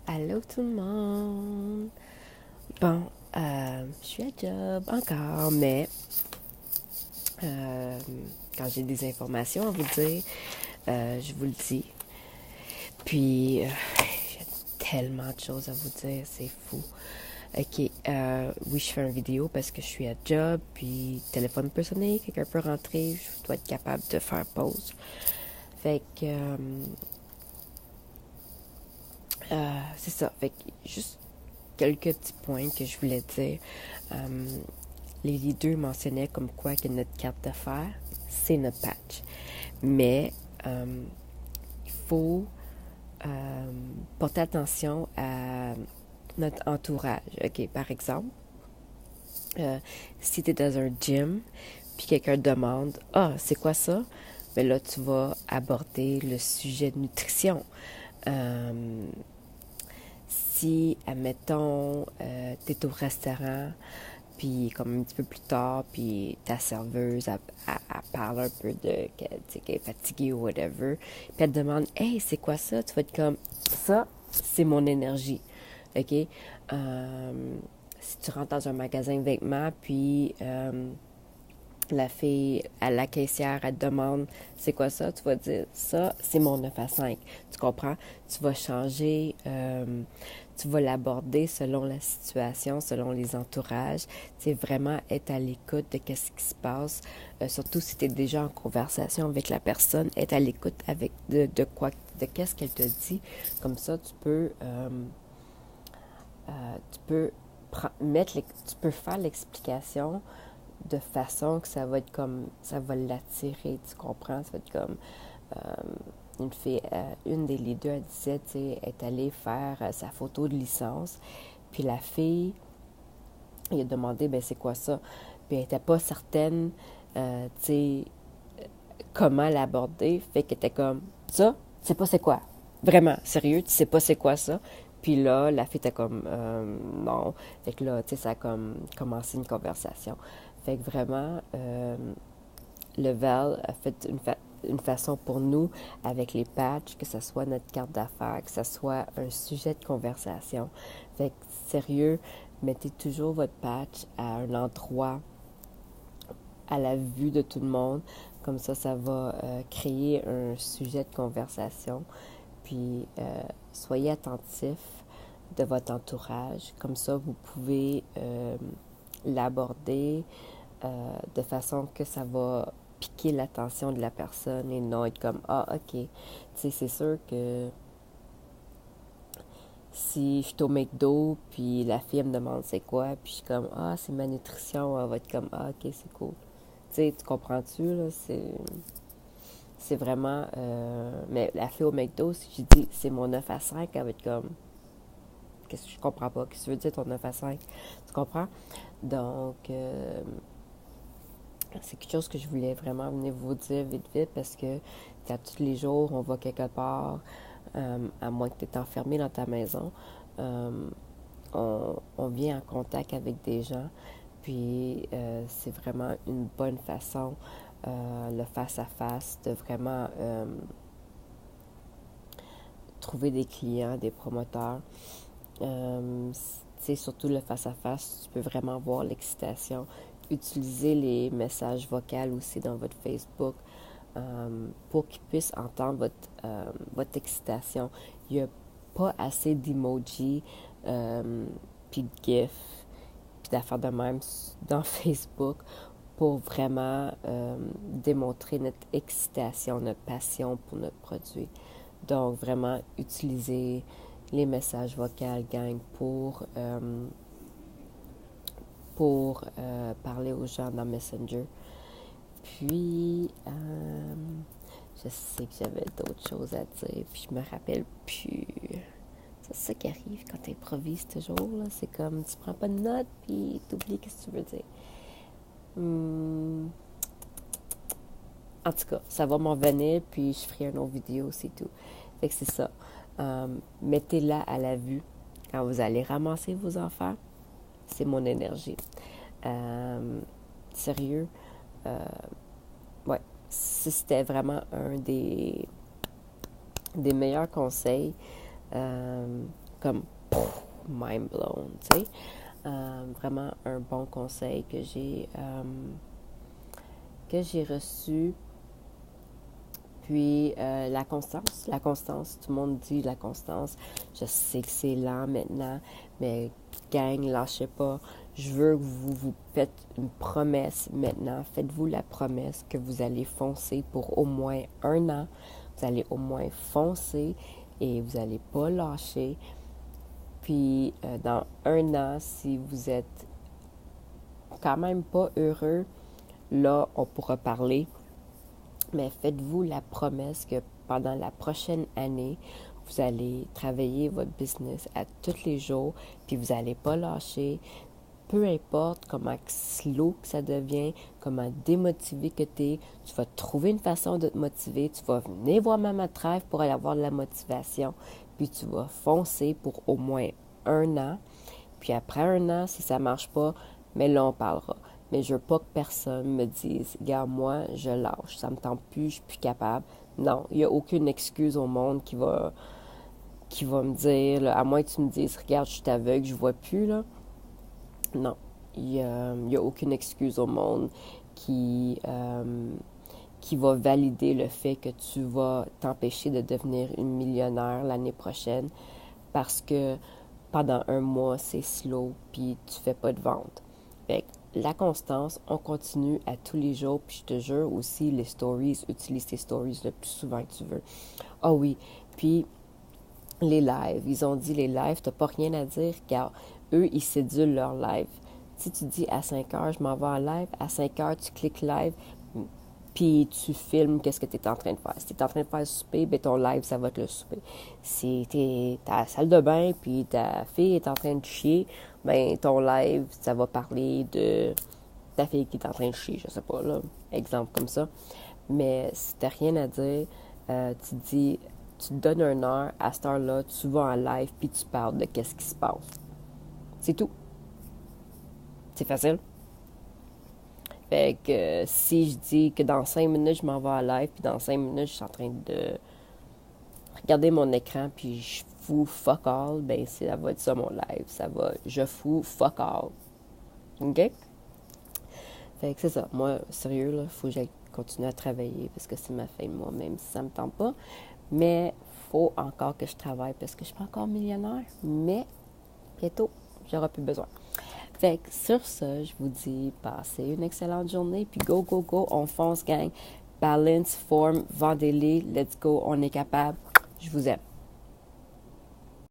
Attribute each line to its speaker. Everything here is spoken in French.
Speaker 1: Allô tout le monde! Bon, je suis à job encore, mais euh, quand j'ai des informations à vous dire, je vous le dis. Puis, j'ai tellement de choses à vous dire, c'est fou. Ok, oui, je fais une vidéo parce que je suis à job, puis téléphone peut sonner, quelqu'un peut rentrer, je dois être capable de faire pause. Fait que, c'est ça. Fait que, juste quelques petits points que je voulais dire. Euh, les leaders mentionnaient comme quoi que notre carte d'affaires, c'est notre patch. Mais il faut porter attention à notre entourage. OK, par exemple, si tu es dans un gym, puis quelqu'un te demande Ah, c'est quoi ça? Mais là, tu vas aborder le sujet de nutrition. Euh, si, admettons, tu es au restaurant, puis comme un petit peu plus tard, puis ta serveuse, elle parle un peu de qu'elle est fatiguée ou whatever, puis elle te demande Hey, c'est quoi ça? Tu vas être comme Ça, c'est mon énergie. OK? Si tu rentres dans un magasin de vêtements, puis la fille, à la caissière, elle te demande c'est quoi ça, tu vas dire ça, c'est mon 9 à 5. Tu comprends? Tu vas changer, tu vas l'aborder selon la situation, selon les entourages. C'est vraiment être à l'écoute de qu'est-ce qui se passe, surtout si tu es déjà en conversation avec la personne, être à l'écoute avec de quoi, de qu'est-ce qu'elle te dit. Comme ça, tu peux tu peux faire l'explication de façon que ça va être comme, ça va l'attirer, tu comprends? Ça va être comme, une fille, une des leaders, elle disait, tu sais, est allée faire sa photo de licence, puis la fille, il a demandé, ben c'est quoi ça? Puis elle n'était pas certaine, tu sais, comment l'aborder, fait qu'elle était comme, ça, tu sais pas c'est quoi? Vraiment, sérieux, tu sais pas c'est quoi ça? Puis là, la fille était comme, non. Fait que là, tu sais, ça a comme commencé une conversation. Fait que vraiment, le Val a fait une façon pour nous, avec les patchs, que ce soit notre carte d'affaires, que ce soit un sujet de conversation. Fait que, sérieux, mettez toujours votre patch à un endroit à la vue de tout le monde. Comme ça va créer un sujet de conversation. Puis, soyez attentifs de votre entourage. Comme ça, vous pouvez l'aborder de façon que ça va piquer l'attention de la personne et non être comme Ah, ok. Tu sais, c'est sûr que si je suis au McDo, puis la fille me demande c'est quoi, puis je suis comme Ah, c'est ma nutrition, elle va être comme Ah, ok, c'est cool. Tu sais, tu comprends-tu, là? C'est vraiment. Mais la fille au McDo, si je dis c'est mon 9 à 5, elle va être comme Qu'est-ce que je comprends pas? Qu'est-ce que tu veux dire ton 9 à 5? Tu comprends? Donc, c'est quelque chose que je voulais vraiment venir vous dire vite, vite, parce que à tous les jours, on va quelque part, à moins que tu es enfermé dans ta maison, euh, on vient en contact avec des gens, puis c'est vraiment une bonne façon, le face-à-face, de vraiment trouver des clients, des promoteurs. C'est surtout le face-à-face, tu peux vraiment voir l'excitation. Utilisez les messages vocaux aussi dans votre Facebook pour qu'ils puissent entendre votre excitation. Il n'y a pas assez d'emojis, puis de gifs, puis d'affaires de même dans Facebook pour vraiment démontrer notre excitation, notre passion pour notre produit. Donc, vraiment, utiliser les messages vocaux, gang, pour parler aux gens dans Messenger. Puis, je sais que j'avais d'autres choses à dire, puis je me rappelle plus. C'est ça qui arrive quand tu improvises toujours, là. C'est comme, tu prends pas de notes, puis tu oublies ce que tu veux dire. En tout cas, ça va m'en venir, puis je ferai une autre vidéo, c'est tout. Fait que c'est ça. Mettez-la à la vue quand vous allez ramasser vos affaires. C'est mon énergie. Euh, Sérieux, euh, ouais, si c'était vraiment un des meilleurs conseils, comme mind blown, tu sais. Vraiment un bon conseil que j'ai reçu. Puis la constance, tout le monde dit la constance. Je sais que c'est lent maintenant, mais gang, lâchez pas. Je veux que vous faites une promesse maintenant. Faites-vous la promesse que vous allez foncer pour au moins 1 an. Vous allez au moins foncer et vous n'allez pas lâcher. Puis dans 1 an, si vous êtes quand même pas heureux, là, on pourra parler. Mais faites-vous la promesse que pendant la prochaine année, vous allez travailler votre business à tous les jours, puis vous n'allez pas lâcher. Peu importe comment slow que ça devient, comment démotivé que tu es, tu vas trouver une façon de te motiver. Tu vas venir voir Maman Trèfle pour aller avoir de la motivation, puis tu vas foncer pour au moins 1 an. Puis après 1 an, si ça ne marche pas, mais là, on parlera. Mais je veux pas que personne me dise « Regarde, moi, je lâche, ça me tente plus, je suis plus capable. » Non, il n'y a aucune excuse au monde qui va me dire, là, à moins que tu me dises « Regarde, je suis aveugle, je vois plus. » là. Non, il y a aucune excuse au monde qui va valider le fait que tu vas t'empêcher de devenir une millionnaire l'année prochaine parce que pendant 1 mois, c'est slow puis tu fais pas de vente. Fait que la constance, on continue à tous les jours, puis je te jure aussi, les stories, utilise tes stories le plus souvent que tu veux. Ah oui, puis les lives, ils ont dit les lives, t'as pas rien à dire, car eux, ils cédulent leur live. Si tu dis à 5 heures, je m'en vais en live, à 5 heures, tu cliques live, puis tu filmes qu'est-ce que tu es en train de faire. Si tu es en train de faire le souper, ben ton live, ça va être le souper. Si tu es à la salle de bain, puis ta fille est en train de chier, ben ton live, ça va parler de ta fille qui est en train de chier, je sais pas, là, exemple comme ça. Mais si tu n'as rien à dire, tu te donnes 1 heure, à cette heure-là, tu vas en live, puis tu parles de qu'est-ce qui se passe. C'est tout. C'est facile. Fait que si je dis que dans 5 minutes, je m'en vais en live, puis dans 5 minutes, je suis en train de regarder mon écran, puis je fous fuck all, ben ça va être ça mon live. Je fous fuck all. OK? Fait que c'est ça. Moi, sérieux, là, faut que j'aille continuer à travailler, parce que c'est ma fin de mois, même si ça me tente pas. Mais faut encore que je travaille, parce que je suis pas encore millionnaire. Mais bientôt, j'aurai plus besoin. Fait que sur ça, je vous dis, passez une excellente journée, puis go, go, go, on fonce, gang. Balance, forme, vendez-les, let's go, on est capable. Je vous aime.